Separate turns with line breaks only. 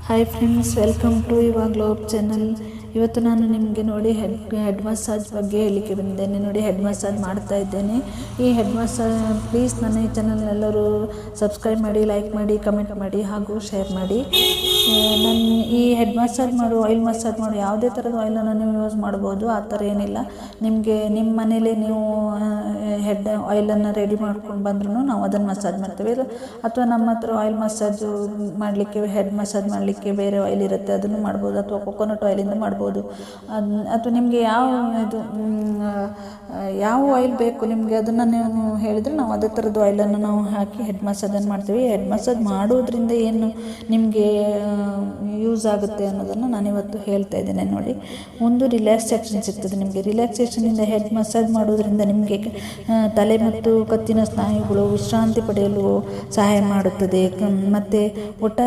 Hi friends, welcome to ಯುವ globe channel. ಇವತ್ತು ನಾನು ನಿಮಗೆ ನೋಡಿ ಹೆಡ್ ಮಸಾಜ್ ಬಗ್ಗೆ ಹೇಳಲಿಕ್ಕೆ ಬಂದಿದ್ದೇನೆ. ನೋಡಿ, ಹೆಡ್ ಮಸಾಜ್ ಮಾಡ್ತಾ ಇದ್ದೇನೆ. ಈ ಹೆಡ್ ಮಸಾಜ್ ಪ್ಲೀಸ್ ನನ್ನ ಈ ಚಾನಲ್ ಎಲ್ಲರೂ ಸಬ್ಸ್ಕ್ರೈಬ್ ಮಾಡಿ, ಲೈಕ್ ಮಾಡಿ, ಕಮೆಂಟ್ ಮಾಡಿ ಹಾಗೂ ಶೇರ್ ಮಾಡಿ. ನಾನು ಈ ಹೆಡ್ ಮಸಾಜ್ ಮಾಡು, ಆಯಿಲ್ ಮಸಾಜ್ ಮಾಡು, ಯಾವುದೇ ಥರದ ಆಯಿಲನ್ನು ನೀವು ಯೂಸ್ ಮಾಡ್ಬೋದು. ಆ ಥರ ಏನಿಲ್ಲ. ನಿಮಗೆ ನಿಮ್ಮ ಮನೇಲಿ ನೀವು ಹೆಡ್ ಆಯಿಲನ್ನು ರೆಡಿ ಮಾಡ್ಕೊಂಡು ಬಂದ್ರೂ ನಾವು ಅದನ್ನು ಮಸಾಜ್ ಮಾಡ್ತೇವೆ. ಅಥವಾ ನಮ್ಮ ಹತ್ರ ಆಯಿಲ್ ಮಸಾಜು ಮಾಡಲಿಕ್ಕೆ, ಹೆಡ್ ಮಸಾಜ್ ಮಾಡಲಿಕ್ಕೆ ಬೇರೆ ಆಯಿಲ್ ಇರುತ್ತೆ, ಅದನ್ನು ಮಾಡ್ಬೋದು. ಅಥವಾ ಕೊಕೊನಟ್ ಆಯಿಲಿಂದ ಮಾಡ್ಬೋದು. ಅಥವಾ ನಿಮಗೆ ಯಾವ ಆಯಿಲ್ ಬೇಕು ನಿಮಗೆ ಅದನ್ನು ನೀವು ಹೇಳಿದರೆ ನಾವು ಅದೇ ಥರದ್ದು ಆಯಿಲನ್ನು ನಾವು ಹಾಕಿ ಹೆಡ್ ಮಸಾಜನ್ನು ಮಾಡ್ತೀವಿ. ಹೆಡ್ ಮಸಾಜ್ ಮಾಡೋದ್ರಿಂದ ಏನು ನಿಮಗೆ ಯೂಸ್ ಆಗುತ್ತೆ ಅನ್ನೋದನ್ನು ನಾನಿವತ್ತು ಹೇಳ್ತಾ ಇದ್ದೇನೆ. ನೋಡಿ, ಒಂದು ರಿಲ್ಯಾಕ್ಸೇಷನ್ ಸಿಗ್ತದೆ ನಿಮಗೆ. ರಿಲ್ಯಾಕ್ಸೇಷನಿಂದ ಹೆಡ್ ಮಸಾಜ್ ಮಾಡೋದ್ರಿಂದ ನಿಮಗೆ ತಲೆ ಮತ್ತು ಕತ್ತಿನ ಸ್ನಾಯುಗಳು ವಿಶ್ರಾಂತಿ ಪಡೆಯಲು ಸಹಾಯ ಮಾಡುತ್ತದೆ. ಮತ್ತು ಒಟ್ಟಾರೆ